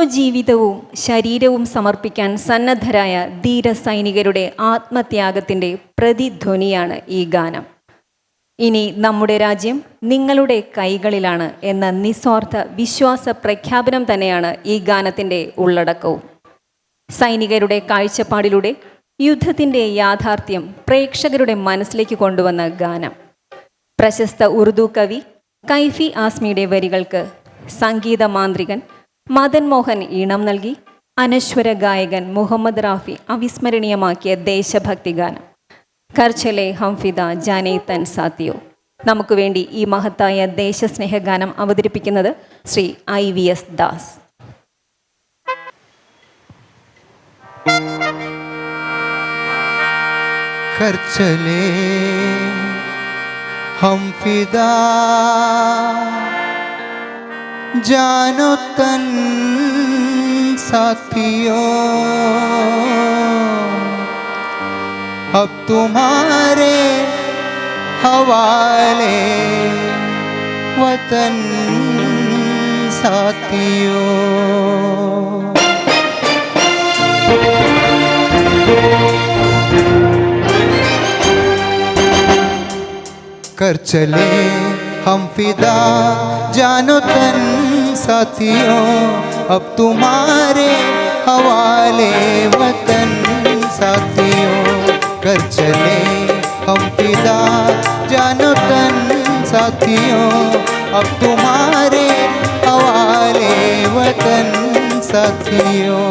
ജീവിതവും ശരീരവും സമർപ്പിക്കാൻ സന്നദ്ധരായ ധീര സൈനികരുടെ ആത്മത്യാഗത്തിൻ്റെ പ്രതിധ്വനിയാണ് ഈ ഗാനം. ഇനി നമ്മുടെ രാജ്യം നിങ്ങളുടെ കൈകളിലാണ് എന്ന നിസ്വാർത്ഥ വിശ്വാസ പ്രഖ്യാപനം തന്നെയാണ് ഈ ഗാനത്തിൻ്റെ ഉള്ളടക്കവും. സൈനികരുടെ കാഴ്ചപ്പാടിലൂടെ യുദ്ധത്തിൻ്റെ യാഥാർത്ഥ്യം പ്രേക്ഷകരുടെ മനസ്സിലേക്ക് കൊണ്ടുവന്ന ഗാനം. പ്രശസ്ത ഉറുദു കവി കൈഫി ആസ്മിയുടെ വരികൾക്ക് സംഗീത മാന്ത്രികൻ മദൻ മോഹൻ ഈണം നൽകി അനശ്വര ഗായകൻ മുഹമ്മദ് റാഫി അവിസ്മരണീയമാക്കിയ ദേശഭക്തി ഗാനം കർച്ചലെ ഹംഫിദ ജാനേ തൻ സാത്തിയോ. നമുക്ക് വേണ്ടി ഈ മഹത്തായ ദേശസ്നേഹഗാനം അവതരിപ്പിക്കുന്നത് ശ്രീ IVS ദാസ്. കർച്ചലെ ഹംഫിദ जानो तन साथियों, अब तुम्हारे हवाले वतन साथियों. कर चले हम फिदा जानो तन साथियों, अब तुम्हारे हवाले वतन साथियों. कर चले हम फिदा जानो तन साथियों, अब तुम्हारे हवाले वतन साथियों.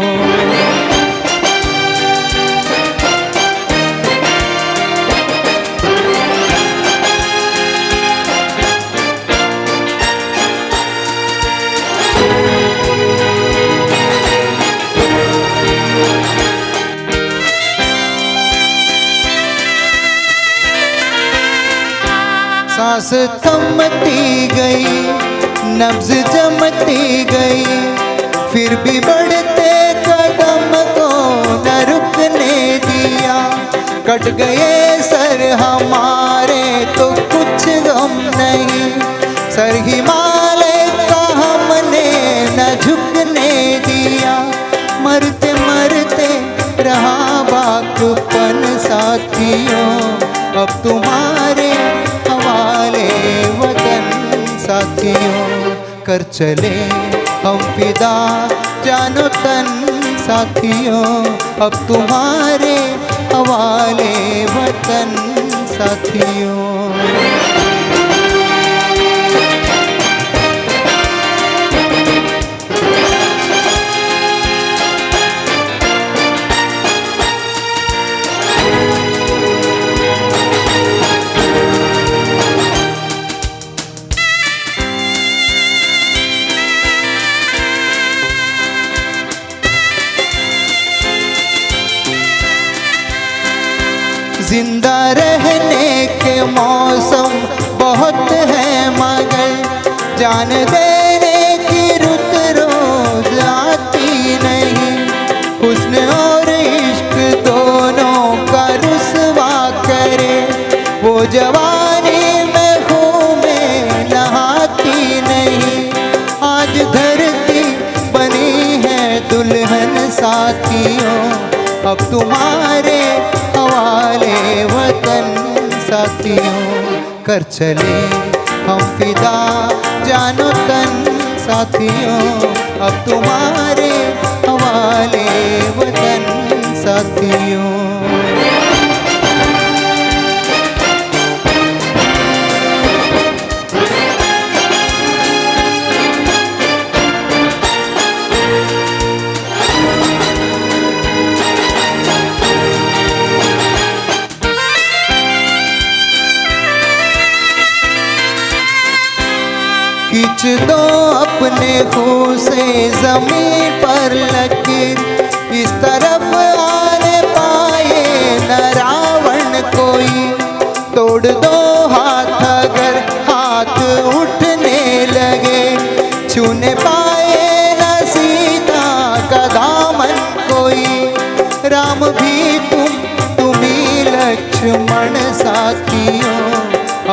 सांस थमती गई, नब्ज जमती गई, फिर भी बढ़ते कदम को न रुकने दिया. कट गए सर हमारे तो कुछ गम नहीं, सर हिमालय का हमने न झुकने दिया. मरते मरते रहा बाकपन साथियों, अब तुम्हारे हवाले वतन साथियों. कर चले हम फिदा जानो तन साथियों, अब तुम्हारे हवाले वतन साथियों. जिंदा रहने के मौसम बहुत है मगर जान देने की रुत रोज आती नहीं. हुस्न और इश्क दोनों का रुसवा करे, वो जवानी में खून में नहाती नहीं. आज धरती बनी है दुल्हन साथियों, अब तुम्हारे हवाले वतन साथियों. कर चले हम फिदा जानो तन साथियों, अब तुम्हारे हवाले वतन साथियों. खींच दो अपने खून से जमीन पर लकीर, इस तरफ आने पाए न रावण कोई. तोड़ दो हाथ अगर हाथ उठने लगे, छूने पाए न सीता का दामन कोई. राम भी तुम ही लक्ष्मण साथियों,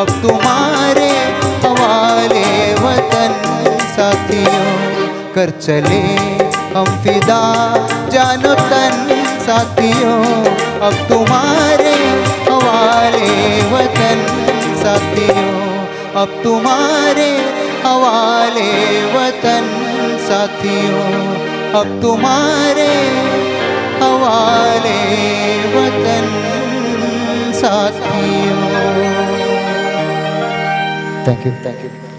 अब तुम्हारे हवाले वतन साथियों. कर चले हम फिदा जानो तन साथियों, अब तुम्हारे हवाले वतन साथियों, अब तुम्हारे हवाले वतन साथियों, अब तुम्हारे हवाले वतन साथियों। Thank you.